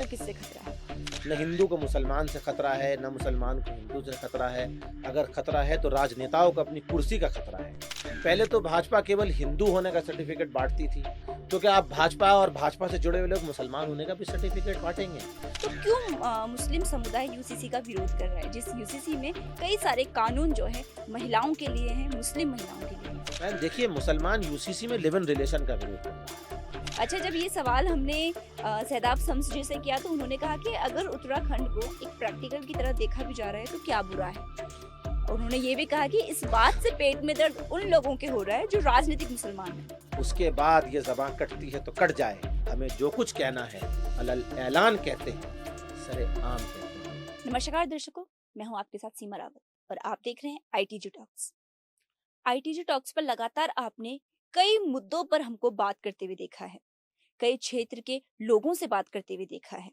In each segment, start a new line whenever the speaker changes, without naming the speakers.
किससे खतरा है?
न हिंदू को मुसलमान से खतरा है, न मुसलमान को हिंदू से खतरा है। अगर खतरा है तो राजनेताओं को अपनी कुर्सी का खतरा है। पहले तो भाजपा केवल हिंदू होने का सर्टिफिकेट बांटती थी, तो क्या आप भाजपा और भाजपा से जुड़े हुए लोग मुसलमान होने का भी सर्टिफिकेट बांटेंगे?
तो क्यों मुस्लिम समुदाय यूसीसी का विरोध कर रहा है, जिस यूसीसी में कई सारे कानून जो है महिलाओं के लिए हैं, मुस्लिम महिलाओं के लिए हैं?
मैम देखिए, मुसलमान यूसीसी में लिव इन रिलेशन का विरोध करते हैं।
अच्छा, जब ये सवाल हमने शहदाब शम्स जी से किया तो उन्होंने कहा कि अगर उत्तराखंड को एक प्रैक्टिकल की तरह देखा भी जा रहा है तो क्या बुरा है। और उन्होंने ये भी कहा कि इस बात से पेट में दर्द उन लोगों के हो रहा है जो राजनीतिक मुसलमान हैं।
उसके बाद ये ज़बान कटती है तो कट जाए, हमें जो कुछ कहना है अलल ऐलान कहते हैं, सरेआम कहते हैं।
नमस्कार दर्शकों, मैं हूं आपके साथ सीमा रावत और आप देख रहे हैं आईटीजी टॉक्स। आईटीजी टॉक्स पर लगातार आपने कई मुद्दों पर हमको बात करते हुए देखा है, कई क्षेत्र के लोगों से बात करते हुए देखा है।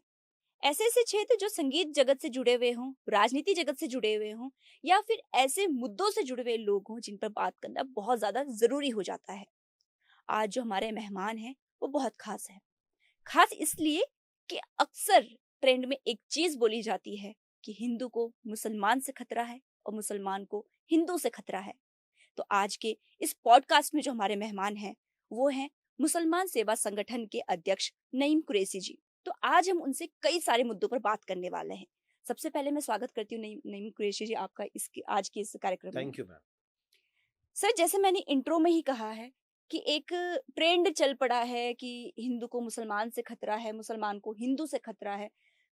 ऐसे ऐसे क्षेत्र जो संगीत जगत से जुड़े हुए हों, राजनीति जगत से जुड़े हुए हों, या फिर ऐसे मुद्दों से जुड़े हुए लोग हों जिन पर बात करना बहुत ज्यादा जरूरी हो जाता है। आज जो हमारे मेहमान हैं वो बहुत खास है। खास इसलिए कि अक्सर ट्रेंड में एक चीज बोली जाती है कि हिंदू को मुसलमान से खतरा है और मुसलमान को हिंदू से खतरा है। तो आज के इस पॉडकास्ट में जो हमारे मेहमान हैं वो हैं मुसलमान सेवा संगठन के अध्यक्ष नईम कुरैशी जी। तो आज हम उनसे कई सारे मुद्दों पर बात करने वाले हैं। सबसे पहले मैं स्वागत करती हूँ नईम कुरैशी जी आपका इसकी आज के इस कार्यक्रम में।
Thank you ma'am.
सर, जैसे मैंने इंट्रो में ही कहा है कि एक ट्रेंड चल पड़ा है कि हिंदू को मुसलमान से खतरा है, मुसलमान को हिंदू से खतरा है।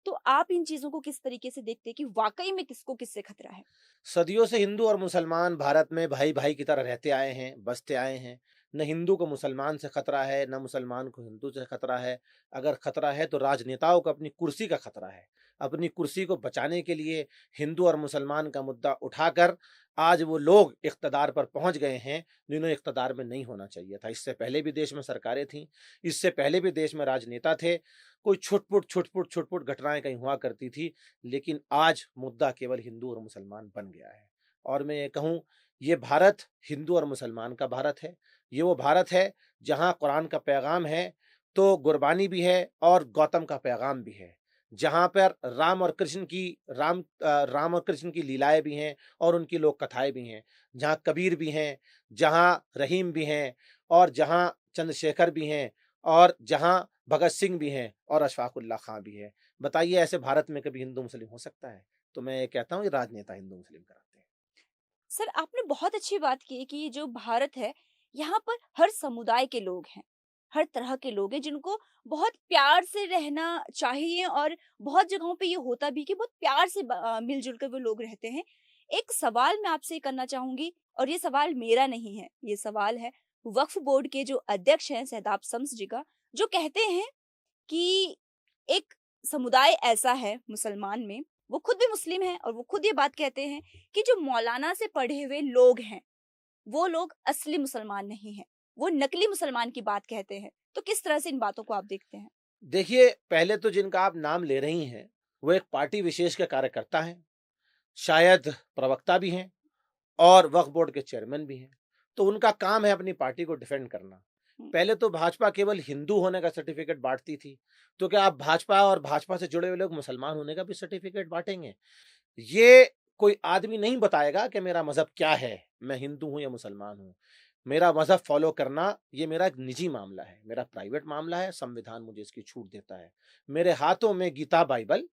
तो आप इन चीजों को किस तरीके से देखते हैं कि वाकई में किसको किससे खतरा है?
सदियों से हिंदू और मुसलमान भारत में भाई भाई की तरह रहते आए हैं, बसते आए हैं। न हिंदू को मुसलमान से खतरा है, न मुसलमान को हिंदू से खतरा है। अगर खतरा है तो राजनेताओं को अपनी कुर्सी का खतरा है। अपनी कुर्सी को बचाने के लिए हिंदू और मुसलमान का मुद्दा उठाकर आज वो लोग इख्तदार पर पहुंच गए हैं जिन्हें इख्तदार में नहीं होना चाहिए था। इससे पहले भी देश में सरकारें थीं, इससे पहले भी देश में राजनेता थे। कोई छुटपुट घटनाएं कहीं हुआ करती थी, लेकिन आज मुद्दा केवल हिंदू और मुसलमान बन गया है। और मैं ये कहूँ, ये भारत हिंदू और मुसलमान का भारत है। ये वो भारत है जहाँ कुरान का पैगाम है तो गुरबानी भी है और गौतम का पैगाम भी है। जहाँ पर राम और कृष्ण की लीलाएं भी हैं और उनकी लोक कथाएं भी हैं। जहाँ कबीर भी हैं, जहाँ रहीम भी हैं, और जहाँ चंद्रशेखर भी हैं, और जहाँ भगत सिंह भी हैं, और अशफाकुल्ला खां भी है। बताइए, ऐसे भारत में कभी हिंदू मुस्लिम हो सकता है? तो मैं ये कहता हूँ, ये राजनेता हिंदू मुस्लिम कराते हैं।
सर, आपने बहुत अच्छी बात की कि ये जो भारत है, यहाँ पर हर समुदाय के लोग हैं, हर तरह के लोग हैं जिनको बहुत प्यार से रहना चाहिए। और बहुत जगहों पे ये होता भी कि बहुत प्यार से मिलजुल कर वो लोग रहते हैं। एक सवाल मैं आपसे करना चाहूंगी, और ये सवाल मेरा नहीं है, ये सवाल है वक्फ बोर्ड के जो अध्यक्ष हैं शहदाब शम्स जी का, जो कहते हैं कि एक समुदाय ऐसा है मुसलमान में, वो खुद भी मुस्लिम है और वो खुद ये बात कहते हैं कि जो मौलाना से पढ़े हुए लोग हैं वो लोग असली मुसलमान नहीं हैं, वो नकली मुसलमान की बात कहते हैं। तो किस तरह से इन बातों को आप देखते हैं?
देखिए, पहले तो जिनका आप नाम ले रही हैं, वो एक पार्टी विशेष के कार्यकर्ता हैं, शायद प्रवक्ता भी हैं, और वक्फ बोर्ड के चेयरमैन भी हैं। तो उनका काम है अपनी पार्टी को डिफेंड करना।
हम्म,
पहले तो भाजपा केवल हिंदू होने का सर्टिफिकेट बांटती थी, तो क्या आप भाजपा और भाजपा से जुड़े हुए लोग मुसलमान होने का भी सर्टिफिकेट बांटेंगे? ये कोई आदमी नहीं बताएगा कि मेरा मजहब क्या है, मैं हिंदू हूं या मुसलमान हूं। मेरा मजहब फॉलो करना ये मेरा एक निजी मामला है, मेरा प्राइवेट मामला है। संविधान मुझे इसकी छूट देता है। मेरे हाथों में गीता बाइबल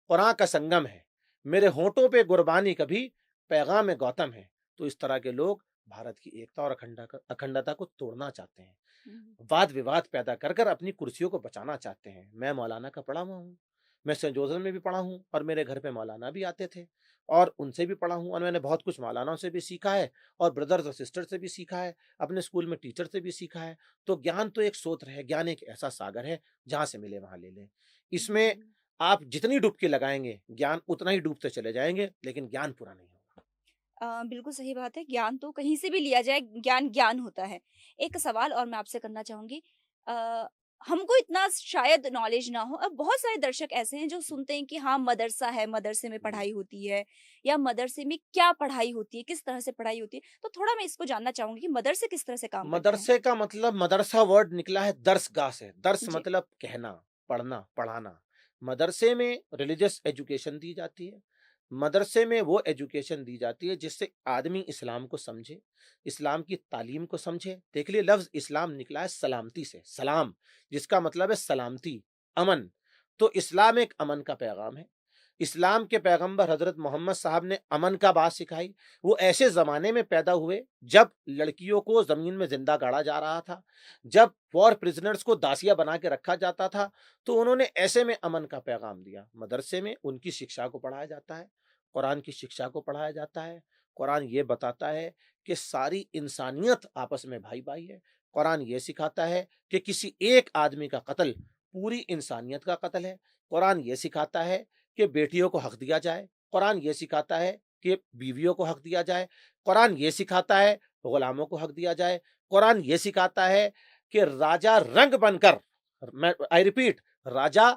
कुरान का संगम है। मेरे होठों पे गुरबानी कभी पैगाम में गौतम है। तो इस तरह के लोग भारत की एकता और अखंडता को तोड़ना चाहते हैं,
हम्म,
वाद विवाद पैदा कर कर अपनी कुर्सियों को बचाना चाहते हैं। मैं मौलाना का पढ़ा हुआ हूँ, मैं सेंट जोसेफ में भी पढ़ा हूँ, और मेरे घर पे मौलाना भी आते थे और उनसे भी पढ़ा हूँ, और मैंने बहुत कुछ मौलानाओं से भी सीखा है और ब्रदर्स और सिस्टर से भी सीखा है, अपने स्कूल में टीचर से भी सीखा है। तो ज्ञान तो एक स्रोत है, ज्ञान एक ऐसा सागर है, जहाँ से मिले वहाँ ले लें। इसमें
हम्म।
आप जितनी डुबकी लगाएंगे ज्ञान उतना ही डूबते चले जाएंगे, लेकिन ज्ञान पूरा नहीं होगा।
बिल्कुल सही बात है, ज्ञान तो कहीं से भी लिया जाए, ज्ञान ज्ञान होता है। एक सवाल और मैं आपसे करना चाहूंगी। आ, हमको इतना शायद नॉलेज ना हो, और बहुत सारे दर्शक ऐसे हैं जो सुनते हैं कि हाँ मदरसा है, मदरसे में
जी।
पढ़ाई होती है, या मदरसे में क्या पढ़ाई होती है, किस तरह से पढ़ाई होती है। तो थोड़ा मैं इसको जानना चाहूंगी कि मदरसे किस तरह से काम करते हैं?
मदरसे का मतलब, मदरसा वर्ड निकला है दर्सगाह से। दर्स
जी।
मतलब कहना, पढ़ना, पढ़ाना। मदरसे में रिलीजियस एजुकेशन दी जाती है, मदरसे में वो एजुकेशन दी जाती है जिससे आदमी इस्लाम को समझे, इस्लाम की तालीम को समझे। देख लिए लफ्ज़ इस्लाम निकला है सलामती से, सलाम जिसका मतलब है सलामती, अमन। तो इस्लाम एक अमन का पैगाम है। इस्लाम के पैगंबर हज़रत मोहम्मद साहब ने अमन का बात सिखाई। वो ऐसे ज़माने में पैदा हुए जब लड़कियों को ज़मीन में ज़िंदा गाड़ा जा रहा था, जब वॉर प्रिजनर्स को दासिया बना के रखा जाता था, तो उन्होंने ऐसे में अमन का पैगाम दिया। मदरसे में उनकी शिक्षा को पढ़ाया जाता है, कुरान की शिक्षा को पढ़ाया जाता है। कुरान ये बताता है कि सारी इंसानियत आपस में भाई-भाई है। कुरान ये सिखाता है कि किसी एक आदमी का कत्ल पूरी इंसानियत का कत्ल है। कुरान ये सिखाता है कि बेटियों को हक दिया जाए, कुरान ये सिखाता है कि बीवियों को हक दिया जाए, कुरान ये सिखाता है गुलामों को हक दिया जाए, कुरान ये सिखाता है कि राजा रंग बनकर, मैं आई रिपीट, राजा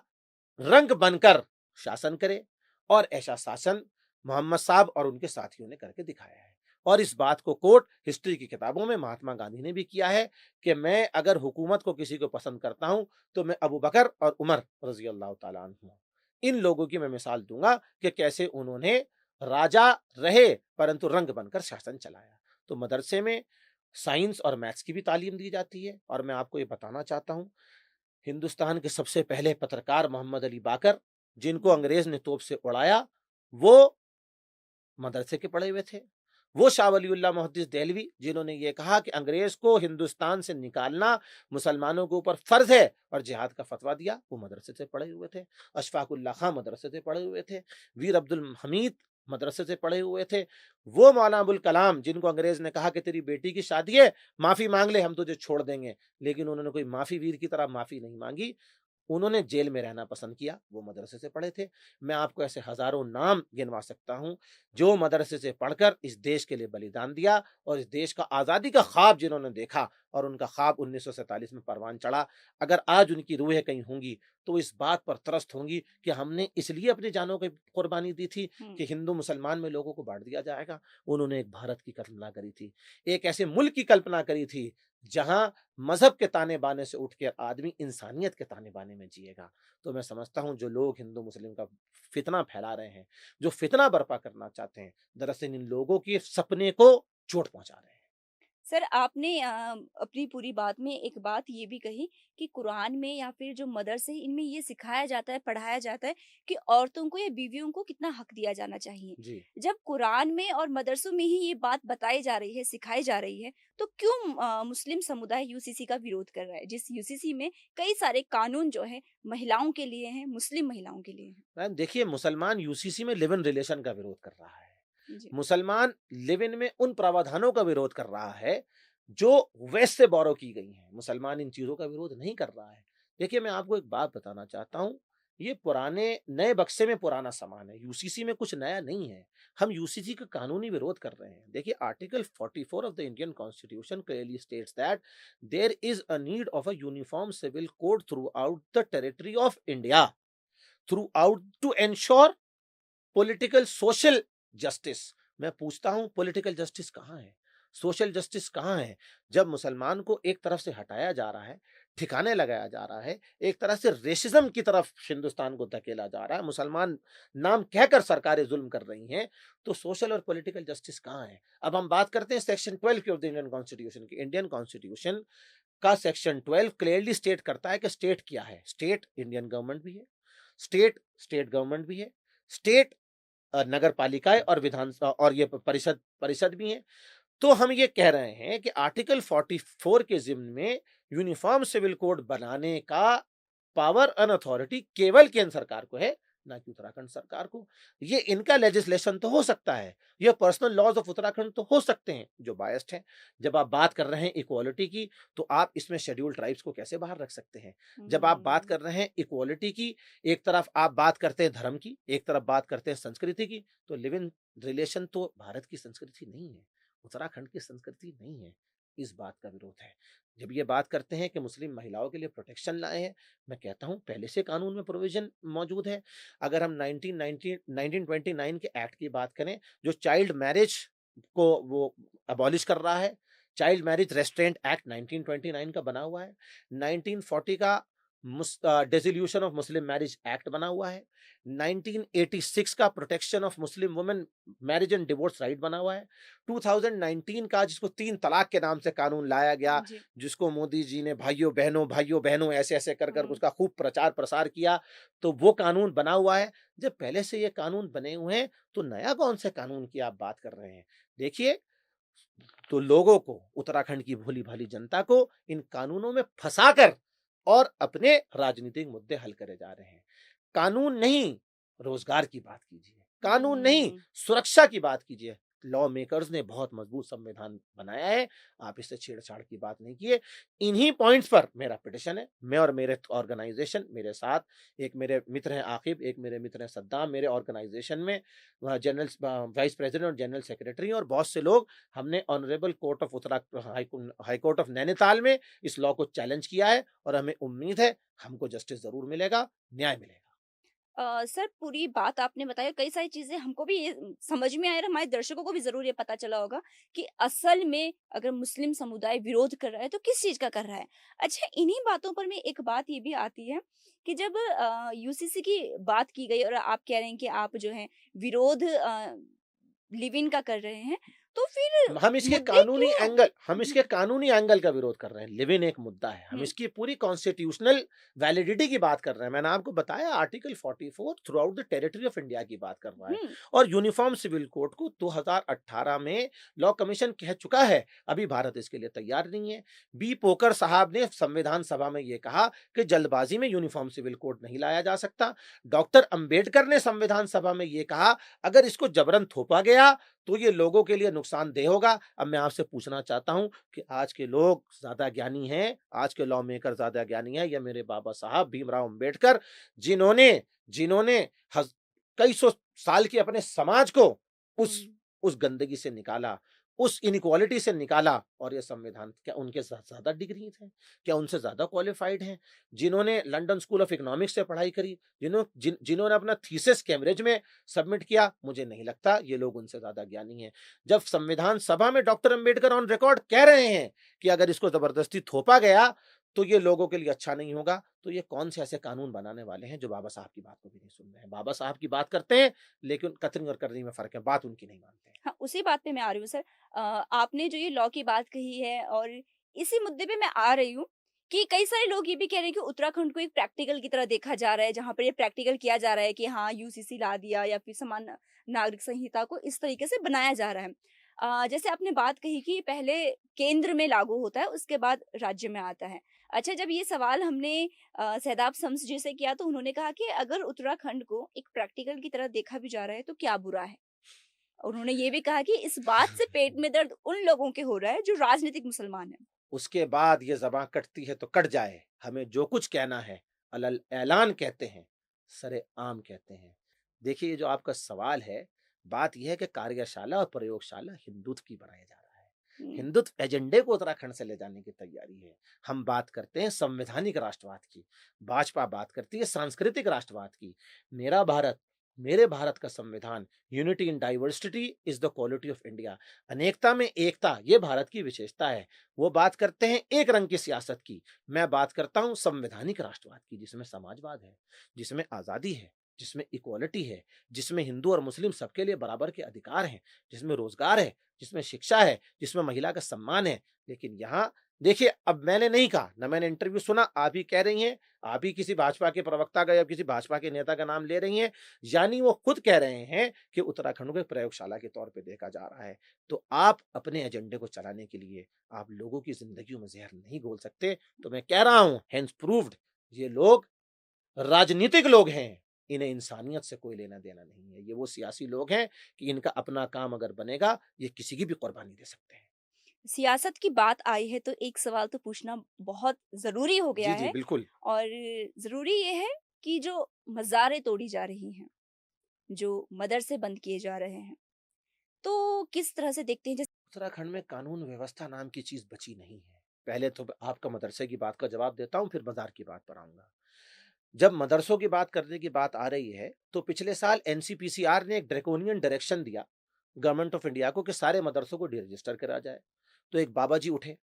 रंग बनकर शासन करे। और ऐसा शासन मोहम्मद साहब और उनके साथियों ने करके दिखाया है। और इस बात को कोट हिस्ट्री की किताबों में महात्मा गांधी ने भी किया है कि मैं अगर हुकूमत को किसी को पसंद करता हूं तो मैं अबू बकर और उमर रजी अल्लाह तआला अन्हु, इन लोगों की मैं मिसाल दूंगा कि कैसे उन्होंने राजा रहे परंतु रंग बनकर शासन चलाया। तो मदरसे में साइंस और मैथ्स की भी तालीम दी जाती है। और मैं आपको ये बताना चाहता हूँ, हिंदुस्तान के सबसे पहले पत्रकार मोहम्मद अली बाकर, जिनको अंग्रेज ने तोप से उड़ाया, वो मदरसे के पढ़े हुए थे। वो शाह वलीउल्लाह मुहद्दिस देहलवी, जिन्होंने ये कहा कि अंग्रेज को हिंदुस्तान से निकालना मुसलमानों के ऊपर फर्ज है और जिहाद का फतवा दिया, वो मदरसे से पढ़े हुए थे। अशफाकुल्लाह खां मदरसे से पढ़े हुए थे। वीर अब्दुल हमीद मदरसे से पढ़े हुए थे। वो मौलाना अबुल कलाम, जिनको अंग्रेज ने कहा कि तेरी बेटी की शादी है, माफी मांग ले, हम तुझे छोड़ देंगे, लेकिन उन्होंने कोई माफी वीर की तरह माफी नहीं मांगी, उन्होंने जेल में रहना पसंद किया, वो मदरसे से पढ़े थे। मैं आपको ऐसे हजारों नाम गिनवा सकता हूं जो मदरसे से पढ़कर इस देश के लिए बलिदान दिया और इस देश का आज़ादी का ख्वाब जिन्होंने देखा और उनका ख्वाब 1947 में परवान चढ़ा। अगर आज उनकी रूहें कहीं होंगी तो इस बात पर त्रस्त होंगी कि हमने इसलिए अपनी जानों की कुर्बानी दी थी कि हिंदू मुसलमान में लोगों को बांट दिया जाएगा। उन्होंने एक भारत की कल्पना करी थी, एक ऐसे मुल्क की कल्पना करी थी जहां मजहब के ताने बाने से उठकर आदमी इंसानियत के ताने बाने में जिएगा। तो मैं समझता हूं जो लोग हिंदू मुस्लिम का फितना फैला रहे हैं, जो फितना बर्पा करना चाहते हैं, दरअसल इन लोगों के सपने को चोट पहुंचा रहे हैं।
सर आपने अपनी पूरी बात में एक बात ये भी कही कि कुरान में या फिर जो मदरसे हैं, इनमें ये सिखाया जाता है, पढ़ाया जाता है कि औरतों को या बीवियों को कितना हक दिया जाना चाहिए।
जी।
जब कुरान में और मदरसों में ही ये बात बताई जा रही है, सिखाई जा रही है, तो क्यों मुस्लिम समुदाय यूसीसी का विरोध कर रहा है? जिस यूसीसी में कई सारे कानून जो है महिलाओं के लिए हैं, मुस्लिम महिलाओं के लिए हैं।
मैम देखिए, मुसलमान यूसीसी में लिव इन रिलेशन का विरोध कर रहा है।
जी।
मुसलमान लिव इन में उन प्रावधानों का विरोध कर रहा है जो वेस्ट से बोरो की गई हैं। मुसलमान इन चीजों का विरोध नहीं कर रहा है। देखिए, मैं आपको एक बात बताना चाहता हूँ, ये पुराने नए बक्से में पुराना सामान है, यूसीसी में कुछ नया नहीं है। हम यूसीसी का कानूनी विरोध कर रहे हैं। देखिए, article 44 of the Indian constitution clearly states that there is a need of a uniform civil code throughout the territory of India throughout to ensure political social justice. मैं पूछता हूं, पॉलिटिकल जस्टिस कहां है, social justice कहां है? जब मुसलमान को एक तरफ से हटाया जा रहा है, ठिकाने लगाया जा रहा है, एक तरह से रेसिज्म की तरफ हिंदुस्तान को धकेला जा रहा है, मुसलमान नाम कहकर सरकारें जुल्म कर रही हैं, तो सोशल और पॉलिटिकल जस्टिस कहां है? अब हम बात करते हैं सेक्शन 12 की ऑफ द इंडियन कॉन्स्टिट्यूशन की। इंडियन कॉन्स्टिट्यूशन का सेक्शन 12 क्लियरली स्टेट करता है कि स्टेट क्या है। स्टेट इंडियन गवर्नमेंट भी है, स्टेट स्टेट गवर्नमेंट भी है, स्टेट नगर पालिकाएं और विधान और ये परिषद परिषद भी है। तो हम ये कह रहे हैं कि आर्टिकल 44 के जिम्न में यूनिफॉर्म सिविल कोड बनाने का पावर एंड अथॉरिटी केवल केंद्र सरकार को है, ना कि उत्तराखंड सरकार को। ये इनका लेजिस्लेशन तो हो सकता है, ये पर्सनल लॉज ऑफ उत्तराखंड तो हो सकते हैं जो बायस्ड हैं। जब आप बात कर रहे हैं इक्वालिटी की, तो आप इसमें शेड्यूल्ड ट्राइब्स को कैसे बाहर रख सकते हैं? जब आप बात कर रहे हैं इक्वालिटी की, एक तरफ आप बात करते हैं धर्म की, एक तरफ बात करते हैं संस्कृति की, तो लिव इन रिलेशन तो भारत की संस्कृति नहीं है, उत्तराखंड की संस्कृति नहीं है। इस बात का विरोध है। जब ये बात करते हैं कि मुस्लिम महिलाओं के लिए प्रोटेक्शन लाए हैं, मैं कहता हूं पहले से कानून में प्रोविजन मौजूद है। अगर हम 1929 के एक्ट की बात करें, जो चाइल्ड मैरिज को वो अबॉलिश कर रहा है, चाइल्ड मैरिज रेस्ट्रेंट एक्ट 1929 का बना हुआ है। 1940 का dissolution of Muslim marriage act बना हुआ है, 1986 का protection of Muslim women marriage and divorce right बना हुआ है, 2019 का जिसको 3 तलाक के नाम से कानून लाया गया,
जी।
जिसको मोदी जी ने भाइयों बहनों ऐसे ऐसे कर कर
हम्म।
उसका खूब प्रचार प्रसार किया, तो वो कानून बना हुआ है। जब पहले से ये कानून बने हुए हैं तो नया कौन से कानून की आप बात कर रहे हैं? देखिए, तो लोगों को, उत्तराखंड की भोली भाली जनता को इन कानूनों में फंसाकर और अपने राजनीतिक मुद्दे हल करे जा रहे हैं। कानून नहीं, रोजगार की बात कीजिए, कानून नहीं,
हम्म।
सुरक्षा की बात कीजिए। लॉ मेकर्स ने बहुत मजबूत संविधान बनाया है, आप इससे छेड़छाड़ की बात नहीं किए। इन्हीं पॉइंट्स पर मेरा पिटिशन है। मैं और मेरे ऑर्गेनाइजेशन, मेरे साथ एक मेरे मित्र हैं आकिब, एक मेरे मित्र हैं सद्दाम, मेरे ऑर्गेनाइजेशन में जनरल वाइस प्रेसिडेंट और जनरल सेक्रेटरी और बहुत से लोग, हमने honourable court of high court of Nainital में इस लॉ को चैलेंज किया है और हमें उम्मीद है हमको जस्टिस जरूर मिलेगा, न्याय मिलेगा।
सर, पूरी बात आपने बताया, कई सारी चीजें हमको भी ये समझ में आया और हमारे दर्शकों को भी जरूर ये पता चला होगा कि असल में अगर मुस्लिम समुदाय विरोध कर रहा है तो किस चीज का कर रहा है। अच्छा, इन्हीं बातों पर में एक बात ये भी आती है कि जब यूसीसी की बात की गई और आप कह रहे हैं कि आप जो है विरोध लिव इन का कर रहे हैं, तो फिर मुद्दे क्यों?
हम इसके कानूनी एंगल का विरोध कर रहे हैं। लिव इन एक मुद्दा है, हम
हम्म।
इसकी पूरी कॉन्स्टिट्यूशनल वैलिडिटी की बात कर रहे हैं। मैंने आपको बताया article 44 through out the territory of India की बात कर रहा है।
हम्म।
और यूनिफॉर्म सिविल कोड को 2018 में लॉ कमीशन कह चुका है, अभी भारत इसके लिए तैयार नहीं है। बी पोकर साहब ने संविधान सभा में यह कहा कि जल्दबाजी में यूनिफॉर्म सिविल कोड नहीं लाया जा सकता। डॉक्टर अंबेडकर ने संविधान सभा में यह कहा, अगर इसको जबरन थोपा गया तो ये लोगों के लिए नुकसानदेह होगा। अब मैं आपसे पूछना चाहता हूं कि आज के लोग ज्यादा ज्ञानी हैं, आज के लॉ मेकर ज्यादा ज्ञानी हैं या मेरे बाबा साहब भीमराव अंबेडकर, जिन्होंने जिन्होंने कई सौ साल के अपने समाज को उस
हम्म।
उस गंदगी से निकाला, उस इनइक्वालिटी से निकाला, और ये संविधान क्या उनके ज्यादा डिग्री थे? क्या उनसे ज्यादा क्वालिफाइड हैं? जिन्होंने लंदन स्कूल ऑफ इकोनॉमिक्स से पढ़ाई करी, जिन्होंने अपना थीसिस कैम्ब्रिज में सबमिट किया, मुझे नहीं लगता ये लोग उनसे ज्यादा ज्ञानी हैं। जब संविधान सभा में डॉक्टर अंबेडकर ऑन रिकॉर्ड कह रहे हैं कि अगर इसको जबरदस्ती थोपा गया तो ये लोगों के लिए अच्छा नहीं होगा, तो ये कौन से ऐसे कानून बनाने वाले हैं जो बाबा साहब की बात को भी नहीं सुन रहे हैं? बाबा साहब की बात करते हैं लेकिन कतरनी और करनी में फर्क है, बात उनकी नहीं मानते हैं।
हाँ, उसी बात पे मैं आ रही हूँ सर। आपने जो ये लॉ की बात कही है और इसी मुद्दे पे मैं आ रही हूँ कि कई सारे लोग ये भी कह रहे हैं कि उत्तराखंड को एक प्रैक्टिकल की तरह देखा जा रहा है, जहाँ पर ये प्रैक्टिकल किया जा रहा है कि हाँ, यूसीसी ला दिया या फिर समान नागरिक संहिता को इस तरीके से बनाया जा रहा है। जैसे आपने बात कही कि पहले केंद्र में लागू होता है, उसके बाद राज्य में आता है। अच्छा, जब ये सवाल हमने सहदाब शम्स जी से किया तो उन्होंने कहा कि अगर उत्तराखंड को एक प्रैक्टिकल की तरह देखा भी जा रहा है तो क्या बुरा है? उन्होंने ये भी कहा कि इस बात से पेट में दर्द उन लोगों के हो रहा है जो राजनीतिक मुसलमान हैं।
उसके बाद ये ज़बां कटती है तो कट जाए, हमें जो कुछ कहना है अलल ऐलान कहते हैं, सरेआम कहते हैं। देखिए, ये जो आपका सवाल है, बात ये है कि कार्यशाला और प्रयोगशाला हिंदुत्व की बनाया जा रहा है।
हुँ।
हिंदुत्व एजेंडे को उत्तराखंड से ले जाने की तैयारी है। हम बात करते हैं संवैधानिक राष्ट्रवाद की, भाजपा बात करती है सांस्कृतिक राष्ट्रवाद की। मेरा भारत, मेरे भारत का संविधान, unity in diversity is the quality of India, अनेकता में एकता, ये भारत की विशेषता है। वो बात करते हैं एक रंग की सियासत की, मैं बात करता हूं संवैधानिक राष्ट्रवाद की, जिसमें समाजवाद है, जिसमें आजादी है, जिसमें इक्वालिटी है, जिसमें हिंदू और मुस्लिम सबके लिए बराबर के अधिकार हैं, जिसमें रोजगार है, जिसमें शिक्षा है, जिसमें महिला का सम्मान है। लेकिन यहाँ देखिए, अब मैंने नहीं कहा ना, मैंने इंटरव्यू सुना, आप ही कह रही हैं, आप ही किसी भाजपा के प्रवक्ता का या किसी भाजपा के नेता का नाम ले रही हैं, यानी वो खुद कह रहे हैं कि उत्तराखंड को एक प्रयोगशाला के तौर पे देखा जा रहा है। तो आप अपने एजेंडे को चलाने के लिए आप लोगों की जिंदगियों में जहर नहीं घोल सकते। तो मैं कह रहा हूं, हेंस प्रूव्ड, ये लोग राजनीतिक लोग हैं, इन्हें इंसानियत से कोई लेना देना नहीं है। ये वो सियासी लोग हैं कि इनका अपना काम अगर बनेगा, ये किसी की भी कुर्बानी दे सकते हैं।
सियासत की बात आई है तो एक सवाल तो पूछना बहुत ज़रूरी हो गया
जी जी
है
बिल्कुल।
और ज़रूरी ये है कि जो मज़ारें तोड़ी जा रही हैं, जो मदरसे बंद किए जा रहे हैं, तो किस तरह से देखते हैं? जैसे
उत्तराखंड में कानून व्यवस्था नाम की चीज बची नहीं है। पहले तो आपका मदरसे की बात का जवाब देता हूं, फिर बाजार की बात पर आऊंगा। जब मदरसों की बात करने की बात आ रही है, तो पिछले साल एनसीपीसीआर ने एक ड्रैकोनियन डायरेक्शन दिया गवर्नमेंट ऑफ इंडिया को कि सारे मदरसों को डीरजिस्टर करा जाए। तो एक बाबा जी उठे,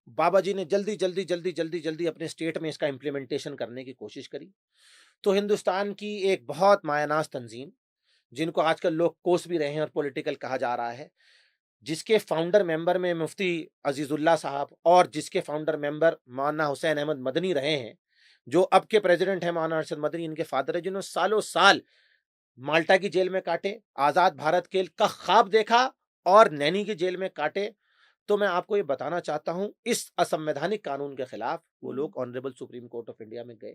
बाबा जी ने जल्दी जल्दी जल्दी जल्दी जल्दी अपने स्टेट में इसका इम्प्लीमेंटेशन करने की कोशिश करी। तो हिंदुस्तान की एक बहुत मायनाज तंजीम, जिनको आजकल लोग कोस भी रहे हैं और पॉलिटिकल कहा जा रहा है, जिसके फाउंडर मेंबर में मुफ्ती अजीजुल्लाह साहब और जिसके फाउंडर मेंबर मौलाना हुसैन अहमद मदनी रहे हैं, जो अब के प्रेसिडेंट हैं मौलाना अरशद मदनी, इनके फादर है, जिन्होंने सालों साल माल्टा की जेल में काटे, आजाद भारत के का ख्वाब देखा और नैनी की जेल में काटे। तो मैं आपको ये बताना चाहता हूं, इस असंवैधानिक कानून के खिलाफ वो लोग honourable supreme court of India में गए।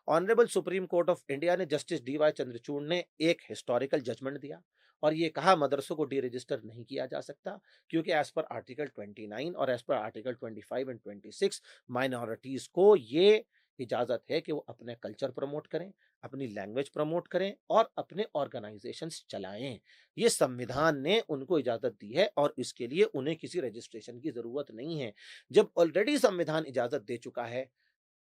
Honourable supreme court of India ने जस्टिस डीवाई चंद्रचूड़ ने एक हिस्टोरिकल जजमेंट दिया और ये कहा मदरसों को डी रजिस्टर नहीं किया जा सकता, क्योंकि एज पर आर्टिकल 29 और as per article 25 and 26 minorities को ये इजाजत है कि वो अपने कल्चर प्रमोट करें, अपनी लैंग्वेज प्रमोट करें और अपने ऑर्गेनाइजेशंस चलाएं। ये संविधान ने उनको इजाजत दी है और इसके लिए उन्हें किसी रजिस्ट्रेशन की जरूरत नहीं है। जब ऑलरेडी संविधान इजाजत दे चुका है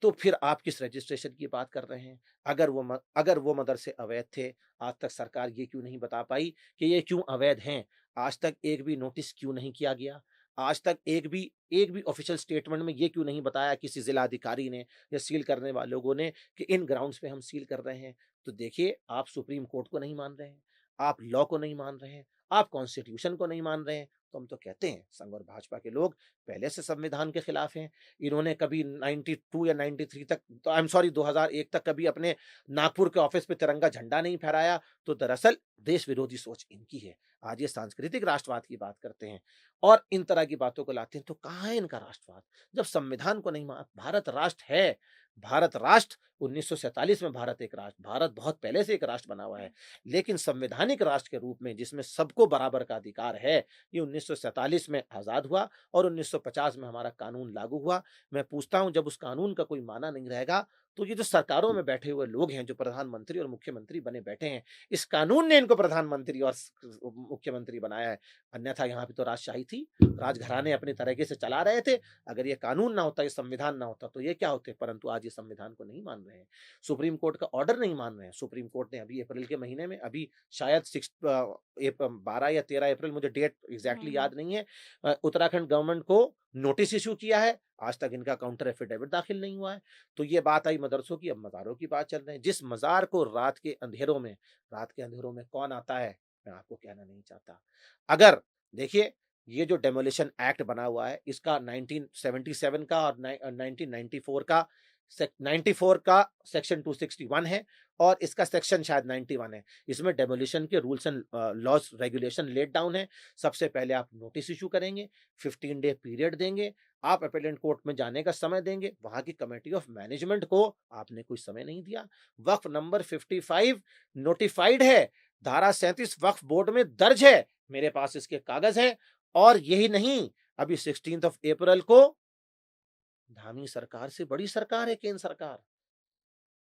तो फिर आप किस रजिस्ट्रेशन की बात कर रहे हैं? अगर वो मदरसे अवैध थे, आज तक सरकार ये क्यों नहीं बता पाई कि ये क्यों अवैध हैं? आज तक एक भी नोटिस क्यों नहीं किया गया? आज तक एक भी ऑफिशियल स्टेटमेंट में ये क्यों नहीं बताया किसी जिला अधिकारी ने या सील करने वाले लोगों ने कि इन ग्राउंड्स पे हम सील कर रहे हैं? तो देखिए, आप सुप्रीम कोर्ट को नहीं मान रहे हैं, आप लॉ को नहीं मान रहे हैं, आप कॉन्स्टिट्यूशन को नहीं मान रहे हैं, तो हम तो कहते हैं संघ और भाजपा के लोग पहले से संविधान के खिलाफ हैं। इन्होंने कभी 92 या 93 तक, तो आई एम सॉरी 2001 तक कभी अपने नागपुर के ऑफिस पे तिरंगा झंडा नहीं फहराया। तो दरअसल देश विरोधी सोच इनकी है। आज ये सांस्कृतिक राष्ट्रवाद की बात करते हैं और इन तरह की बातों को लाते हैं, तो कहाँ है इनका राष्ट्रवाद? जब संविधान को नहीं मान, भारत राष्ट्र है, भारत राष्ट्र 1947 में भारत एक राष्ट्र, भारत बहुत पहले से एक राष्ट्र बना हुआ है, लेकिन संवैधानिक राष्ट्र के रूप में जिसमें सबको बराबर का अधिकार है, ये 1947 में आजाद हुआ और 1950 में हमारा कानून लागू हुआ। मैं पूछता हूं, जब उस कानून का कोई माना नहीं रहेगा, तो ये जो सरकारों में बैठे हुए लोग हैं, जो प्रधानमंत्री और मुख्यमंत्री बने बैठे हैं, इस कानून ने इनको प्रधानमंत्री और मुख्यमंत्री बनाया है। अन्यथा यहाँ पे तो राजशाही थी, राजघराने अपने तरीके से चला रहे थे। अगर ये कानून ना होता, ये संविधान ना होता, तो ये क्या होते? परंतु आज ये संविधान को नहीं मान रहे हैं, सुप्रीम कोर्ट का ऑर्डर नहीं मान रहे हैं। सुप्रीम कोर्ट ने अभी अप्रैल के महीने में, अभी शायद 12 या 13 अप्रैल, मुझे डेट एग्जैक्टली याद नहीं है, उत्तराखंड गवर्नमेंट को नोटिस इशू किया है। आज तक इनका काउंटर एफिडेविट दाखिल नहीं हुआ है। तो ये बात आई मदरसों की, अब मज़ारों की बात चल रही है। जिस मज़ार को रात के अंधेरों में कौन आता है, मैं आपको कहना नहीं चाहता। अगर देखिए, ये जो डेमोलिशन एक्ट बना हुआ है, इसका 1977 का और 1994 का 94 का सेक्शन 261 है और इसका सेक्शन शायद 91 है। इसमें डेमोलिशन के rules and laws regulation let down है। सबसे पहले आप नोटिस इशू करेंगे, 15 डे पीरियड देंगे, आप अपीलेंट कोर्ट में जाने का समय देंगे, वहां की कमेटी ऑफ मैनेजमेंट को आपने कोई समय नहीं दिया। वक्फ नंबर 55 नोटिफाइड है, धारा 37 वक्फ बोर्ड में दर्ज है, मेरे पास इसके कागज हैं। और यही नहीं, अभी 16 अप्रैल को धामी सरकार से बड़ी सरकार है केंद्र सरकार,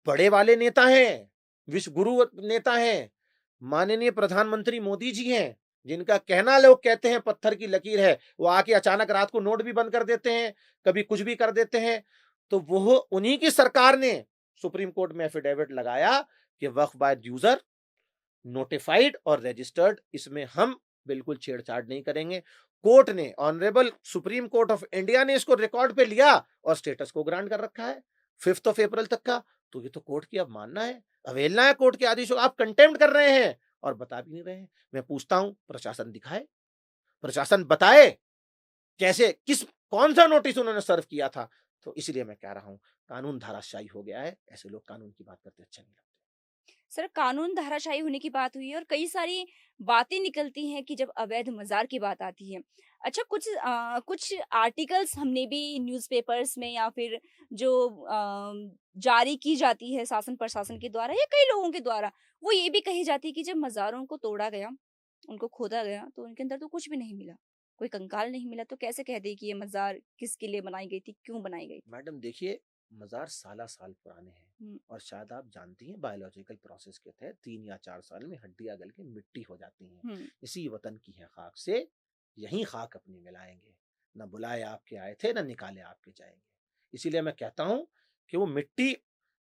बड़े वाले नेता हैं, विश्व गुरु नेता हैं, माननीय प्रधानमंत्री मोदी जी हैं, जिनका कहना लोग कहते हैं पत्थर की लकीर है। वो आके अचानक रात को नोट भी बंद कर देते हैं, कभी कुछ भी कर देते हैं। तो वो उन्हीं की सरकार ने सुप्रीम कोर्ट में एफिडेविट लगाया कि वक्फ बाय यूजर नोटिफाइड और रजिस्टर्ड, इसमें हम बिल्कुल छेड़छाड़ नहीं करेंगे। कोर्ट ने, honourable supreme court of India ने इसको रिकॉर्ड पे लिया और स्टेटस को ग्रांट कर रखा है 5 अप्रैल तक का। तो ये तो कोर्ट की अब मानना है, अवहेलना है कोर्ट के आदेशों, आप कंटेम्प्ट कर रहे हैं और बता भी नहीं रहे हैं। मैं पूछता हूं, प्रशासन दिखाए, प्रशासन बताए कैसे, कौन सा नोटिस उन्होंने सर्व किया था। तो इसलिए मैं कह रहा हूं, कानून धाराशायी हो गया है। ऐसे लोग कानून की बात करते अच्छा नहीं लगता।
सर, कानून धाराशायी होने की बात हुई है और कई सारी बातें निकलती हैं कि जब अवैध मज़ार की बात आती है। अच्छा, कुछ आर्टिकल्स हमने भी न्यूज़पेपर्स में या फिर जो जारी की जाती है शासन प्रशासन के द्वारा या कई लोगों के द्वारा, वो ये भी कही जाती है कि जब मज़ारों को तोड़ा गया, उनको खोदा गया, तो उनके अंदर तो कुछ भी नहीं मिला। कोई कंकाल नहीं मिला, तो कैसे कह दें कि ये मज़ार किसके लिए बनाई गई थी, क्यों बनाई गई थी?
मैडम देखिए, मज़ार साल पुराने हैं
हुँ,
और शायद आप जानती हैं बायोलॉजिकल प्रोसेस के तहत 3 या 4 साल में हड्डियां गल के मिट्टी हो जाती हैं।
हुँ,
इसी वतन की है खाक से यहीं खाक अपनी मिलाएंगे, न बुलाए आपके आए थे न निकाले आपके जाएंगे। इसीलिए मैं कहता हूं कि वो मिट्टी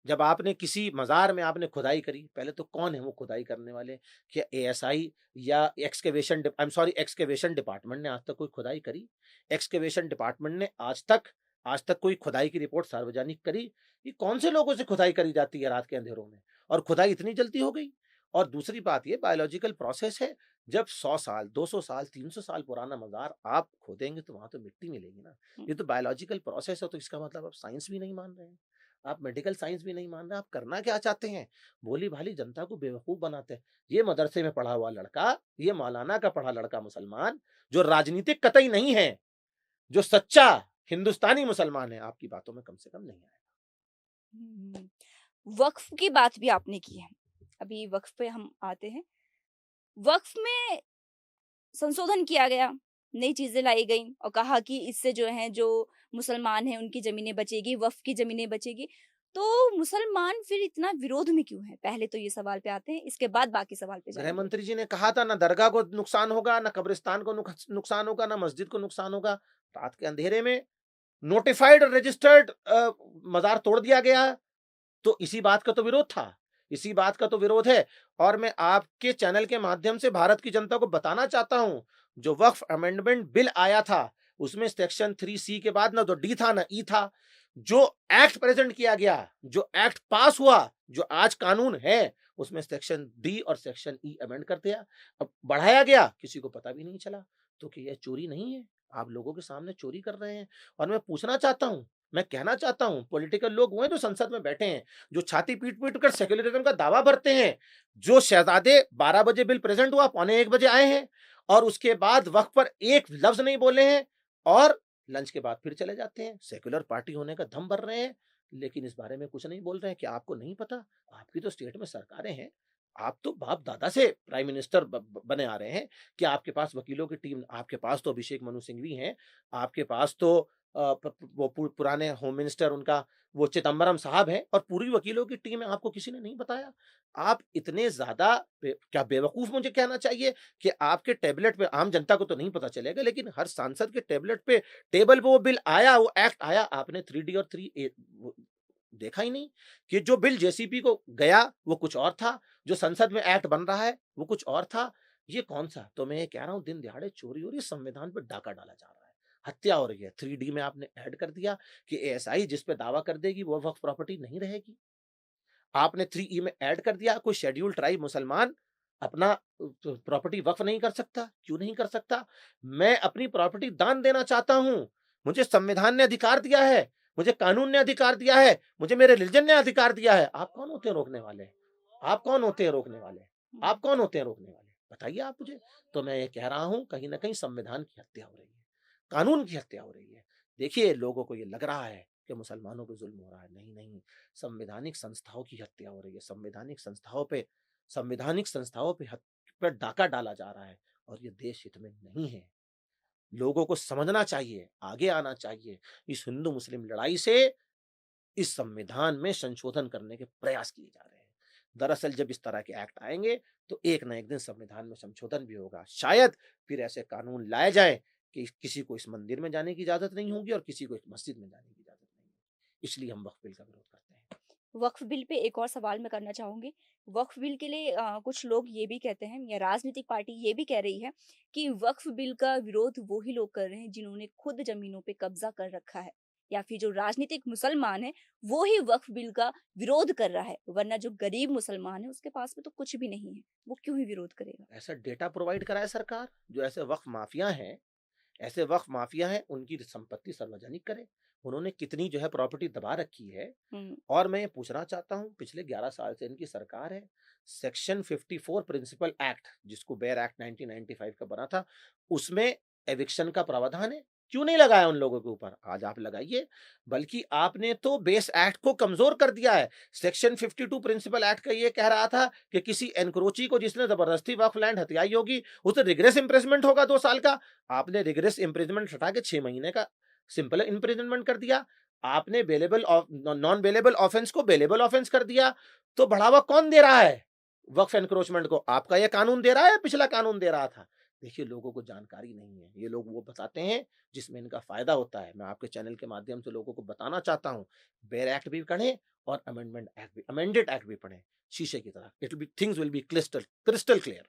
जब आपने किसी मज़ार में आपने खुदाई करी, पहले तो कौन है वो खुदाई करने वाले? क्या एएसआई या एक्सकेवेशन डिपार्टमेंट ने आज तक कोई खुदाई करी? एक्सकेवेशन डिपार्टमेंट ने आज तक कोई खुदाई की रिपोर्ट सार्वजनिक करी? ये कौन से लोगों से खुदाई करी जाती है रात के अंधेरों में? और खुदाई इतनी जल्दी हो गई। और दूसरी बात ये बायोलॉजिकल प्रोसेस है, जब 100 साल, 200 साल, 300 साल पुराना मज़ार आप खोदेंगे तो वहाँ तो मिट्टी मिलेगी ना। ये तो बायोलॉजिकल प्रोसेस है, तो इसका मतलब आप साइंस भी नहीं मान रहे हैं। आप मेडिकल साइंस भी नहीं मान रहे, आप करना क्या चाहते हैं? भोली-भाली जनता को बेवकूफ़ बनाते हैं। ये मदरसे में पढ़ा हुआ लड़का, ये मौलाना का पढ़ा लड़का मुसलमान, जो राजनीतिक कतई नहीं है, जो सच्चा हिंदुस्तानी मुसलमान है, आपकी बातों में कम से कम नहीं आएगा।
हम्म, वक्फ की बात भी आपने की है। अभी वक्फ पे हम आते हैं। वक्फ में संशोधन किया गया, नई चीजें लाई गई और कहा कि इससे जो है जो मुसलमान हैं उनकी जमीनें बचेगी, वक्फ की जमीनें बचेगी। तो मुसलमान फिर इतना विरोध में क्यों है? पहले तो ये सवाल पे आते हैं, इसके बाद बाकी सवाल पे
गृह
जाएंगे।
मंत्री जी ने कहा था ना दरगाह को नुकसान होगा, ना कब्रिस्तान को नुकसान होगा, ना मस्जिद को नुकसान होगा। रात के अंधेरे में नोटिफाइड और रजिस्टर्ड मज़ार तोड़ दिया गया। तो इसी बात का तो विरोध था, इसी बात का तो विरोध है। और मैं आपके चैनल के माध्यम से भारत की जनता को बताना चाहता हूं, जो वक्फ अमेंडमेंट बिल आया था, उसमें सेक्शन 3C के बाद ना तो डी था ना ई था। जो एक्ट प्रेजेंट किया गया, जो एक्ट पास हुआ, जो आज कानून है, उसमें सेक्शन डी और सेक्शन ई अमेंड कर दिया। अब बढ़ाया गया, किसी को पता भी नहीं चला। तो कि यह चोरी नहीं है? आप लोगों के सामने चोरी कर रहे हैं। और मैं पूछना चाहता हूं, मैं कहना चाहता हूं, पॉलिटिकल लोग हुए जो संसद में बैठे हैं, जो छाती पीट पीट कर सेक्युलरिज्म का दावा भरते हैं, जो शहजादे 12 बजे बिल प्रेजेंट हुआ, पौने 1 बजे आए हैं और उसके बाद वक्त पर एक लफ्ज नहीं बोले हैं और लंच के बाद फिर चले जाते हैं। सेक्युलर पार्टी होने का दम भर रहे हैं, लेकिन इस बारे में कुछ नहीं बोल रहे हैं। कि आपको नहीं पता? आपकी तो स्टेट में सरकारें हैं, आप तो बाप दादा से प्राइम मिनिस्टर बने आ रहे हैं। कि आपके पास वकीलों की टीम, आपके पास तो अभिषेक मनु सिंघवी हैं, आपके पास तो वो पुराने होम मिनिस्टर उनका वो चिदम्बरम साहब हैं, और पूरी वकीलों की टीम है। आपको किसी ने नहीं बताया? आप इतने ज्यादा क्या बेवकूफ मुझे कहना चाहिए कि आपके टेबलेट पे, आम जनता को तो नहीं पता चलेगा, लेकिन हर सांसद के टेबलेट पे, टेबल पे वो बिल आया, वो एक्ट आया, आपने 3D और 3A देखा ही नहीं। कि जो बिल जेसीपी को गया वो कुछ और था, जो संसद में एक्ट बन रहा है वो कुछ और था। ये कौन सा? तो मैं ये कह रहा हूं, दिन दिहाड़े चोरी हो रही है, संविधान पे डाका डाला जा रहा है, हत्या हो रही है। 3D में आपने ऐड कर दिया कि एएसआई जिस पे दावा कर देगी वो वक्फ प्रॉपर्टी नहीं रहेगी। आपने 3E में ऐड कर दिया कोई शेड्यूल ट्राइब मुसलमान अपना प्रॉपर्टी वक्फ नहीं कर सकता। क्यों नहीं कर सकता? मैं अपनी प्रॉपर्टी दान देना चाहता हूं, मुझे संविधान ने अधिकार दिया है, मुझे कानून ने अधिकार दिया है, मुझे मेरे रिलीजन ने अधिकार दिया है। आप कौन होते हैं रोकने वाले? आप कौन होते हैं रोकने वाले? आप कौन होते हैं रोकने वाले? बताइए आप मुझे। तो मैं ये कह रहा हूं, कहीं ना कहीं संविधान की हत्या हो रही है, कानून की हत्या हो रही है। देखिए, लोगों को ये लग रहा है कि मुसलमानों पे जुल्म हो रहा है। नहीं नहीं, संवैधानिक संस्थाओं की हत्या हो रही है, संवैधानिक संस्थाओं पे पर डाका डाला जा रहा है। और ये देश हित में नहीं है। लोगों को समझना चाहिए, आगे आना चाहिए। इस हिंदू मुस्लिम लड़ाई से इस संविधान में संशोधन करने के प्रयास किए जा रहे हैं। दरअसल जब इस तरह के एक्ट आएंगे तो एक ना एक दिन संविधान में संशोधन भी होगा। शायद फिर ऐसे कानून लाए जाएं कि किसी को इस मंदिर में जाने की इजाजत नहीं होगी और किसी को इस मस्जिद में जाने की इजाजत नहीं होगी। इसलिए हम वक्फ बिल का विरोध करते हैं।
वक्फ बिल पे एक और सवाल मैं करना चाहूंगी। वक्फ बिल के लिए कुछ लोग ये भी कहते हैं या राजनीतिक पार्टी ये भी कह रही है कि वक्फ बिल का विरोध वो ही लोग कर रहे हैं जिन्होंने खुद जमीनों पे कब्जा कर रखा है, या फिर जो राजनीतिक मुसलमान है वो ही वक्फ बिल का विरोध कर रहा है, वरना जो गरीब मुसलमान है उसके पास में तो कुछ भी नहीं है, वो क्यों ही विरोध करेगा?
ऐसा डेटा प्रोवाइड कराए सरकार, जो ऐसे वक्फ माफिया हैं, ऐसे वक्फ माफिया हैं, उनकी संपत्ति सार्वजनिक करे। उन्होंने कितनी जो है प्रॉपर्टी दबा रखी है।
हम्म।
और मैं ये पूछना चाहता हूं, पिछले 11 साल से इनकी सरकार है। सेक्शन 54 प्रिंसिपल एक्ट, जिसको बेयर एक्ट 1995 का बना था, उसमें एविक्शन का प्रावधान है। क्यों नहीं लगाया उन लोगों के ऊपर? आज आप लगाइए। बल्कि आपने तो बेस एक्ट को कमजोर कर दिया है। सेक्शन 52 प्रिंसिपल एक्ट का ये कह रहा था कि किसी एनक्रोची को जिसने जबरदस्ती वक्फ लैंड हथियाई होगी उसे रिग्रेस इंप्रिजमेंट होगा 2 साल का। आपने रिग्रेस इंप्रिजमेंट हटा के 6 महीने का सिंपल इंप्रिजनमेंट कर दिया। आपने बेलेबल नॉन बेलेबल ऑफेंस को बेलेबल ऑफेंस कर दिया। तो बढ़ावा कौन दे रहा है वक्फ एनक्रोचमेंट को? आपका यह कानून दे रहा है, पिछला कानून दे रहा था? देखिए, लोगों को जानकारी नहीं है। ये लोग वो बताते हैं जिसमें इनका फ़ायदा होता है। मैं आपके चैनल के माध्यम से लोगों को बताना चाहता हूँ, बेयर एक्ट भी पढ़ें और अमेंडेड एक्ट भी पढ़ें, शीशे की तरह। It will be things will be crystal crystal clear.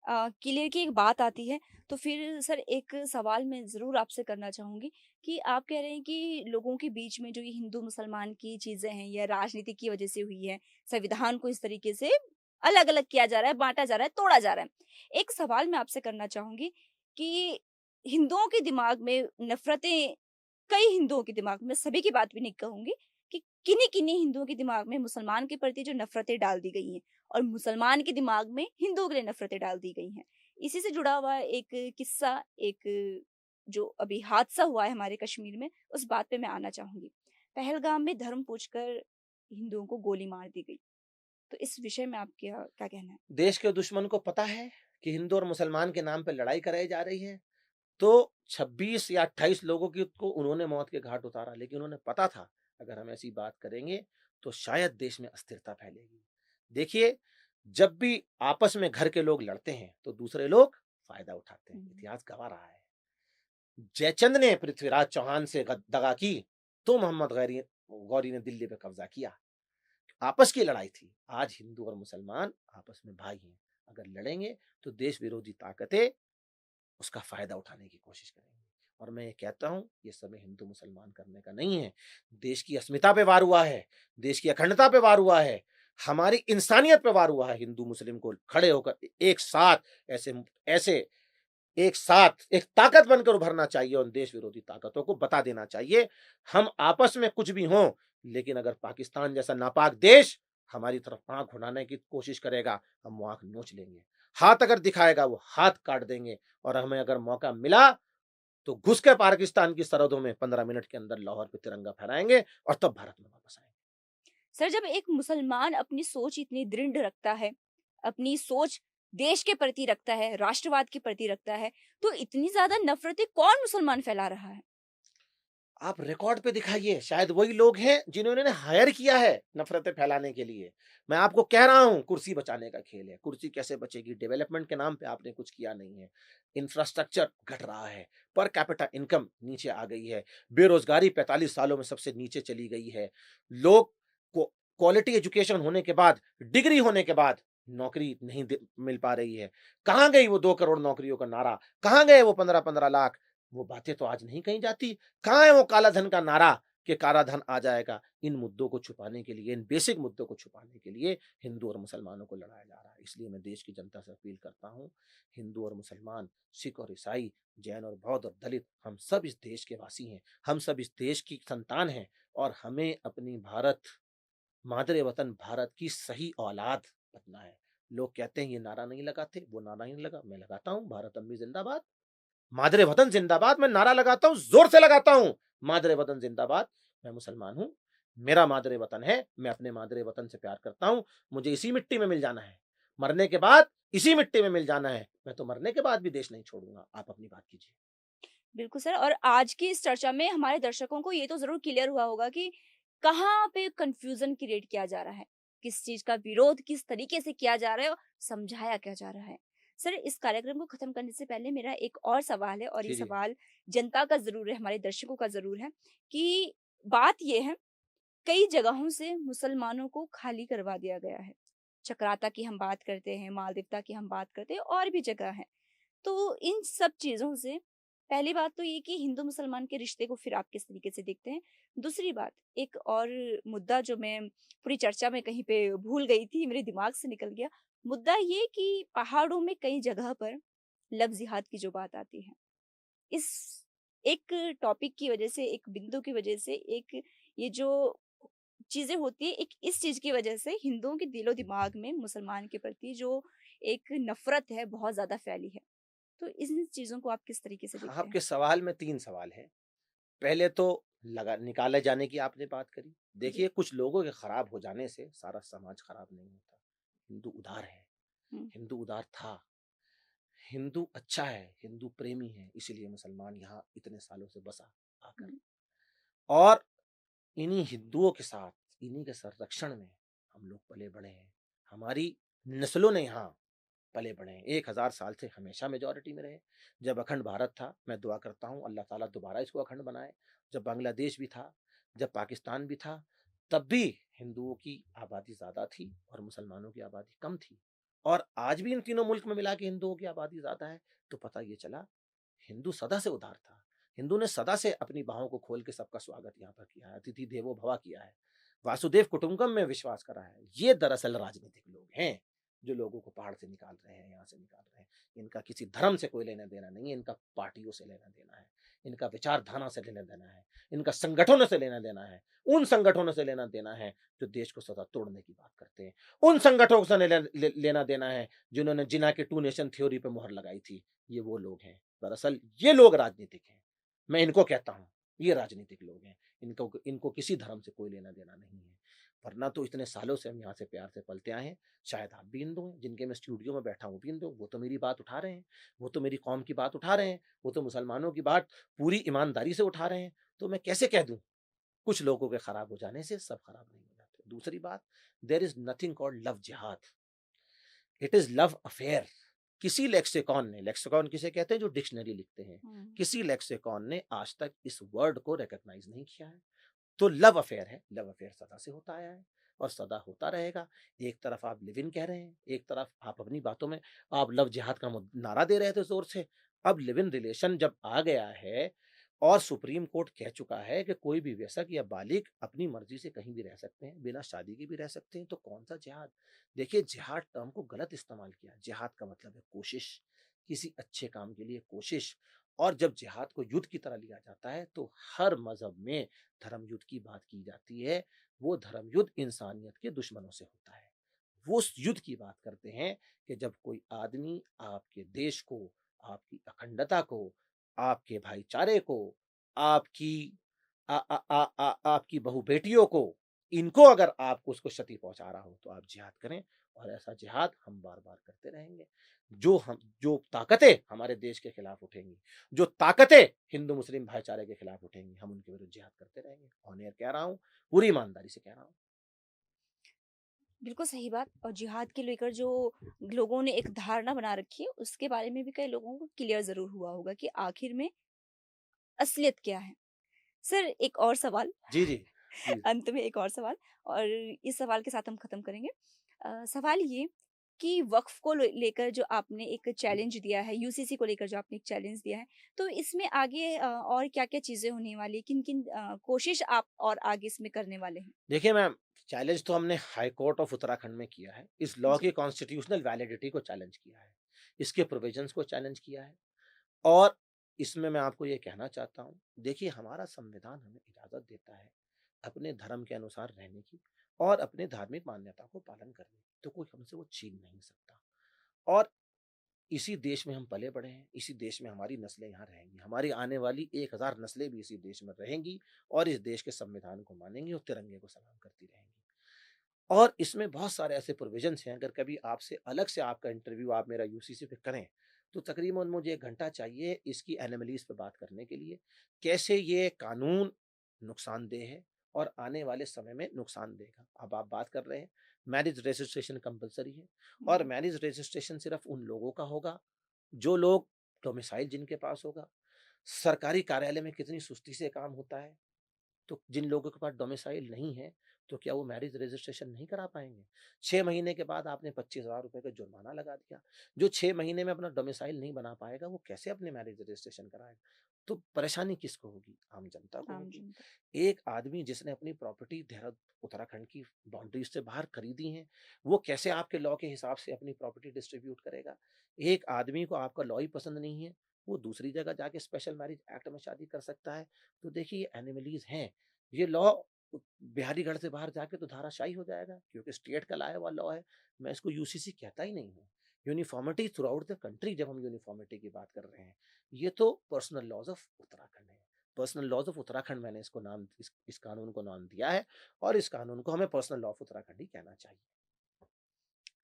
Clear की एक बात आती है, तो फिर सर एक सवाल मैं ज़रूर आपसे करना चाहूँगी कि आप कह रहे हैं कि लोगों के बीच में जो ये हिंदू-मुसलमान की चीज़ें हैं या राजनीति की वजह से हुई है, संविधान को इस तरीके से अलग-अलग किया जा रहा है, बाँटा जा रहा है, तोड़ा जा रहा है। एक सवाल मैं आपसे करना चाहूँगी कि हिंदुओं के दिमाग में नफ़रतें कई हिंदुओं के दिमाग में, सभी की बात भी नहीं कहूँगी, कि किन्हीं-किन्हीं हिंदुओं के दिमाग में मुसलमान के प्रति जो नफ़रतें डाल दी गई हैं और मुसलमान के दिमाग में हिंदुओं के लिए नफ़रतें डाल दी गई हैं। इसी से जुड़ा हुआ एक किस्सा, एक जो अभी हादसा हुआ है हमारे कश्मीर में, उस बात पे मैं आना चाहूँगी। पहलगाम में धर्म पूछकर हिंदुओं को गोली मार दी गई। तो इस विषय में आपका क्या क्या कहना है?
देश के दुश्मन को पता है कि हिंदू और मुसलमान के नाम पे लड़ाई कराई जा रही है, तो 26 या 28 लोगों की को उन्होंने मौत के घाट उतारा, लेकिन उन्हें पता था, अगर हम ऐसी बात करेंगे, तो शायद देश में अस्थिरता फैलेगी। देखिए, जब भी आपस में घर के लोग लड़ते हैं, तो दूसरे लोग फ़ायदा उठाते हैं।
हुँ।
इतिहास गवाह रहा है। जयचंद ने पृथ्वीराज चौहान से दगा की, तो मोहम्मद गौरी ने दिल्ली पे कब्जा किया। आपस की लड़ाई थी। आज हिंदू और मुसलमान आपस में भाई हैं। अगर लड़ेंगे तो देश विरोधी ताकतें उसका फायदा उठाने की कोशिश करेंगे। और मैं ये कहता हूँ, ये समय हिंदू मुसलमान करने का नहीं है। देश की अस्मिता पे वार हुआ है, देश की अखंडता पे वार हुआ है, हमारी इंसानियत पे वार हुआ है। हिंदू मुस्लिम को खड़े होकर एक साथ ऐसे ऐसे एक साथ एक ताकत बनकर उभरना चाहिए और देश विरोधी ताकतों को बता देना चाहिए, हम आपस में कुछ भी हों, लेकिन अगर पाकिस्तान जैसा नापाक देश हमारी तरफ आंख उठाने की कोशिश करेगा, हम वो आंख नोच लेंगे। हाथ अगर दिखाएगा, वो हाथ काट देंगे। और हमें अगर मौका मिला, तो घुस के पाकिस्तान की सरहदों में 15 मिनट के अंदर लाहौर पे तिरंगा फहराएंगे और तब भारत में वापस आएंगे।
सर, जब एक मुसलमान अपनी सोच इतनी दृढ़ रखता है, अपनी सोच देश के प्रति रखता है, राष्ट्रवाद के प्रति रखता है, तो इतनी ज़्यादा नफ़रतें कौन मुसलमान फैला रहा है?
आप रिकॉर्ड पे दिखाइए, शायद वही लोग हैं जिन्होंने हायर किया है नफरतें फैलाने के लिए। मैं आपको कह रहा हूं, कुर्सी बचाने का खेल है। कुर्सी कैसे बचेगी? डेवलपमेंट के नाम पे आपने कुछ किया नहीं है। इंफ्रास्ट्रक्चर घट रहा है, पर कैपिटा इनकम नीचे आ गई है, बेरोजगारी 45 सालों में सबसे नीचे चली गई है। लोग को क्वालिटी एजुकेशन होने के बाद, डिग्री होने के बाद नौकरी नहीं मिल पा रही है। कहां गई वो 2 करोड़ नौकरियों का नारा? कहां गए वो 15-15 लाख? वो बातें तो आज नहीं कही जाती। कहाँ है वो काला धन का नारा कि काला धन आ जाएगा? इन मुद्दों को छुपाने के लिए, इन बेसिक मुद्दों को छुपाने के लिए हिंदू और मुसलमानों को लड़ाया जा रहा है। इसलिए मैं देश की जनता से अपील करता हूँ, हिंदू और मुसलमान, सिख और ईसाई, जैन और बौद्ध और दलित, हम सब इस देश के वासी हैं, हम सब इस देश की संतान हैं और हमें अपनी भारत, मादरे वतन भारत की सही औलाद बनना है। लोग कहते हैं ये नारा नहीं लगाते, वो नारा नहीं लगा, मैं लगाता हूँ, भारत अम्मी जिंदाबाद, मादरे वतन जिंदाबाद। मैं नारा लगाता हूं, जोर से लगाता हूं, मादरे वतन जिंदाबाद। मैं मुसलमान हूं, मेरा मादरे वतन है, मैं अपने मादरे वतन से प्यार करता हूं। मुझे इसी मिट्टी में मिल जाना है, मरने के बाद इसी मिट्टी में मिल जाना है। मैं तो मरने के बाद भी देश नहीं छोड़ूंगा। आप अपनी बात कीजिए।
बिल्कुल सर, और आज की इस चर्चा में हमारे दर्शकों को ये तो ज़रूर क्लियर हुआ होगा कि कहाँ पे कन्फ्यूज़न क्रिएट किया जा रहा है, किस चीज़ का विरोध किस तरीके से किया जा रहा है और समझाया क्या जा रहा है। सर, इस कार्यक्रम को ख़त्म करने से पहले मेरा एक और सवाल है, और ये
जी जी।
सवाल जनता का ज़रूर है, हमारे दर्शकों का ज़रूर है कि बात ये है, कई जगहों से मुसलमानों को खाली करवा दिया गया है। चक्राता की हम बात करते हैं, मालदेवता की हम बात करते हैं, और भी जगह हैं। तो इन सब चीज़ों से पहली बात तो ये कि हिंदू-मुसलमान के रिश्ते को फिर आप किस तरीके से देखते हैं? दूसरी बात, एक और मुद्दा जो मैं पूरी चर्चा में कहीं पे भूल गई थी, मेरे दिमाग से निकल गया। मुद्दा ये कि पहाड़ों में कई जगह पर लव जिहाद की जो बात आती है, इस एक टॉपिक की वजह से, एक बिंदु की वजह से, एक ये जो चीज़ें होती हैं, एक इस चीज़ की वजह से हिंदुओं के दिलो-दिमाग में मुसलमान के प्रति जो एक नफ़रत है, बहुत ज़्यादा फैली है। तो इन चीज़ों को आप किस तरीके से देखते हैं?
आपके सवाल में 3 सवाल है। पहले तो लगा निकाले जाने की आपने बात करी।
जी।
देखिए, कुछ लोगों के खराब हो जाने से सारा समाज खराब नहीं होता। हिंदू उदार है,
हुँ,
हिंदू उदार था, हिंदू अच्छा है, हिंदू प्रेमी है, इसीलिए मुसलमान यहाँ इतने सालों से बसा आकर।
हुँ,
और इन्हीं हिंदुओं के साथ, इन्हीं के संरक्षण में हम लोग पले बड़े हैं। हमारी नस्लों ने यहाँ पले बड़े हैं, 1000 साल से हमेशा मेजॉरिटी में रहे। जब अखंड भारत था, मैं दुआ करता हूँ अल्लाह ताला दोबारा इसको अखंड बनाए। जब बांग्लादेश भी था, जब पाकिस्तान भी था, तब भी हिंदुओं की आबादी ज़्यादा थी और मुसलमानों की आबादी कम थी। और आज भी इन तीनों मुल्क में मिला के हिंदुओं की आबादी ज़्यादा है, तो पता ये चला हिंदू सदा से उदार था। हिंदू ने सदा से अपनी बाहों को खोल के सबका स्वागत यहाँ पर किया है, अतिथि देवो भव किया है, वासुदेव कुटुंबकम में विश्वास करा है। ये दरअसल राजनीतिक लोग हैं, जो लोगों को पहाड़ से निकाल रहे हैं, यहाँ से निकाल रहे हैं। इनका किसी धर्म से कोई लेना देना नहीं है, इनका पार्टियों से लेना देना है, इनका विचारधारा से लेना देना है, इनका संगठनों से लेना देना है। उन संगठनों से लेना देना है जो देश को सदा तोड़ने की बात करते हैं। उन संगठनों से लेना देना है जिन्होंने जिना के टू नेशन थ्योरी पे मुहर लगाई थी। ये वो लोग हैं, दरअसल ये लोग राजनीतिक हैं। मैं इनको कहता हूँ, ये राजनीतिक लोग हैं। इनको इनको किसी धर्म से कोई लेना देना नहीं है। वरना तो इतने सालों से हम यहाँ से प्यार से पलते आए हैं। शायद आप भी हिंदू हैं, जिनके मैं स्टूडियो में बैठा हूँ वो भी हिंदू, वो तो मेरी बात उठा रहे हैं, वो तो मेरी कौम की बात उठा रहे हैं, वो तो मुसलमानों की बात पूरी ईमानदारी से उठा रहे हैं। तो मैं कैसे कह दूं कुछ लोगों के खराब हो जाने से सब खराब नहीं हो जाते। दूसरी बात, there is nothing called love jihad, it is love affair. किसी लेक्सिकॉन ने, लेक्सिकॉन किसे कहते हैं जो डिक्शनरी लिखते हैं, किसी लेक्सिकॉन ने आज तक इस वर्ड को रिकॉग्नाइज नहीं किया है। तो लव अफेयर है, लव अफेयर सदा से होता आया है और सदा होता रहेगा। एक तरफ आप लिव इन कह रहे हैं, एक तरफ आप अपनी बातों में आप लव जिहाद का नारा दे रहे थे जोर से। अब लिव इन रिलेशन जब आ गया है और सुप्रीम कोर्ट कह चुका है कि कोई भी वयस्क या बालिग अपनी मर्जी से कहीं भी रह सकते हैं, बिना शादी के भी रह सकते हैं, तो कौन सा जिहाद। देखिए, जिहाद टर्म को गलत इस्तेमाल किया। जिहाद का मतलब है कोशिश, किसी अच्छे काम के लिए कोशिश। और जब जिहाद को युद्ध की तरह लिया जाता है तो हर मजहब में धर्म युद्ध की बात की जाती है। वो धर्म युद्ध इंसानियत के दुश्मनों से होता है। वो उस युद्ध की बात करते हैं कि जब कोई आदमी आपके देश को, आपकी अखंडता को, आपके भाईचारे को, आपकी आपकी बहु बेटियों को, इनको अगर आपको उसको क्षति पहुंचा रहा हो तो आप जिहाद करें। और ऐसा जिहाद हम बार बार करते रहेंगे। जो ताकतें हमारे देश के खिलाफ उठेंगी, जो ताकतें हिंदू मुस्लिम भाईचारे के खिलाफ उठेंगी, हम उनके विरुद्ध जिहाद करते रहेंगे। ऑन एयर कह रहा हूँ, पूरी ईमानदारी से कह रहा हूँ।
बिल्कुल सही बात। और जिहाद के लेकर जो लोगों ने एक धारणा बना रखी है, उसके बारे में भी कई लोगों को क्लियर ज़रूर हुआ होगा कि आखिर में असलियत क्या है। सर, एक और सवाल।
जी जी जी।
अंत में एक और सवाल, और इस सवाल के साथ हम खत्म करेंगे। सवाल ये कि वक्फ को लेकर जो आपने एक चैलेंज दिया है, यूसीसी को लेकर जो आपने एक चैलेंज दिया है, तो इसमें आगे और क्या-क्या चीज़ें होने वाली है? किन-किन कोशिश आप और आगे इसमें करने वाले हैं?
देखिए मैम, चैलेंज तो हमने हाई कोर्ट ऑफ उत्तराखंड में किया है। इस लॉ
जी।
की कॉन्स्टिट्यूशनल वैलिडिटी को चैलेंज किया है, इसके प्रोविजंस को चैलेंज किया है। और इसमें मैं आपको ये कहना चाहता हूँ, देखिए हमारा संविधान हमें इजाज़त देता है अपने धर्म के अनुसार रहने की और अपने धार्मिक मान्यता को पालन करने की, तो कोई हमसे वो छीन नहीं सकता। और इसी देश में हम पले बड़े हैं, इसी देश में हमारी नस्लें यहाँ रहेंगी, हमारी आने वाली 1000 नस्लें भी इसी देश में रहेंगी और इस देश के संविधान को मानेंगी और तिरंगे को सलाम करती रहेंगी। और इसमें बहुत सारे ऐसे प्रोविजंस हैं, अगर कभी आपसे अलग से आपका इंटरव्यू आप मेरा यूसीसी पे करें, तो तकरीबन मुझे 1 घंटा चाहिए इसकी एनोमलीज़ पे बात करने के लिए। कैसे ये कानून नुकसानदेह है और आने वाले समय में नुकसान देगा। अब आप बात कर रहे हैं, मैरिज रजिस्ट्रेशन कंपल्सरी है और
हुँ।
मैरिज रजिस्ट्रेशन सिर्फ़ उन लोगों का होगा, जो लोग डोमिसाइल जिनके पास होगा। सरकारी कार्यालय में कितनी सुस्ती से काम होता है। तो जिन लोगों के पास डोमिसाइल नहीं है, तो क्या वो मैरिज रजिस्ट्रेशन नहीं करा पाएँगे? 6 महीने के बाद आपने 25,000 रुपए का जुर्माना लगा दिया। जो 6 महीने में अपना डोमिसाइल नहीं बना पाएगा, वो कैसे अपने मैरिज रजिस्ट्रेशन कराएगा? तो परेशानी किसको होगी? आम जनता को
आम
होगी।
जनता।
एक आदमी जिसने अपनी प्रॉपर्टी उत्तराखंड की बाउंड्रीज़ से बाहर खरीदी है, वो कैसे आपके लॉ के हिसाब से अपनी प्रॉपर्टी डिस्ट्रीब्यूट करेगा? एक आदमी को आपका लॉ ही पसंद नहीं है, वो दूसरी जगह जाके स्पेशल मैरिज एक्ट में शादी कर सकता है। तो देखिए, ये एनोमलीज़ हैं। ये लॉ बिहारीगढ़ से बाहर जाके तो धाराशायी हो जाएगा, क्योंकि स्टेट का लाया हुआ लॉ है। मैं इसको यूसीसी कहता ही नहीं हूँ। Uniformity through out the country, जब हम यूनिफॉर्मिटी की बात कर रहे हैं, ये तो पर्सनल लॉज ऑफ उत्तराखंड है। पर्सनल लॉज ऑफ उत्तराखंड, मैंने इसको नाम, इस कानून को नाम दिया है और इस कानून को हमें पर्सनल लॉ ऑफ उत्तराखंड ही कहना चाहिए।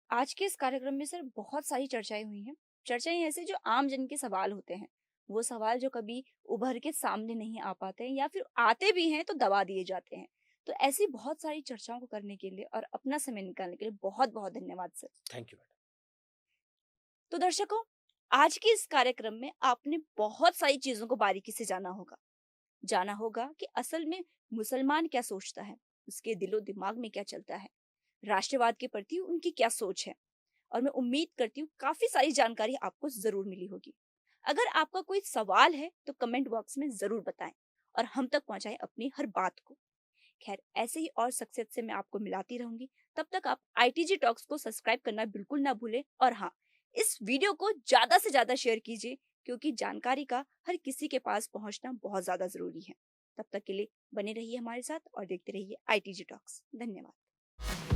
आज के इस कार्यक्रम में सर बहुत सारी चर्चाएँ हुई हैं। चर्चाएँ ऐसे जो आम जन के सवाल होते हैं। वो सवाल जो कभी उभर के सामने नहीं आ पाते हैं, या फिर आते भी हैं तो दबा दिए जाते हैं। तो ऐसी बहुत सारी चर्चाओं को करने के लिए और अपना समय निकालने के लिए बहुत-बहुत धन्यवाद सर।
Thank you madam.
तो दर्शकों, आज के इस कार्यक्रम में आपने बहुत सारी चीजों को बारीकी से जाना होगा कि असल में मुसलमान क्या सोचता है, उसके दिलो दिमाग में क्या चलता है, राष्ट्रवाद के प्रति उनकी क्या सोच है। और मैं उम्मीद करती हूँ काफी सारी जानकारी आपको जरूर मिली होगी। अगर आपका कोई सवाल है तो कमेंट बॉक्स में जरूर बताएं और हम तक पहुंचाएं अपनी हर बात को। खैर, ऐसे ही और शख्सियत से मैं आपको मिलाती रहूंगी। तब तक आप आईटीजी टॉक्स को सब्सक्राइब करना बिल्कुल ना भूलें, और हाँ, इस वीडियो को ज्यादा से ज्यादा शेयर कीजिए, क्योंकि जानकारी का हर किसी के पास पहुंचना बहुत ज्यादा जरूरी है। तब तक के लिए बने रहिए हमारे साथ और देखते रहिए आईटीजी टॉक्स। धन्यवाद।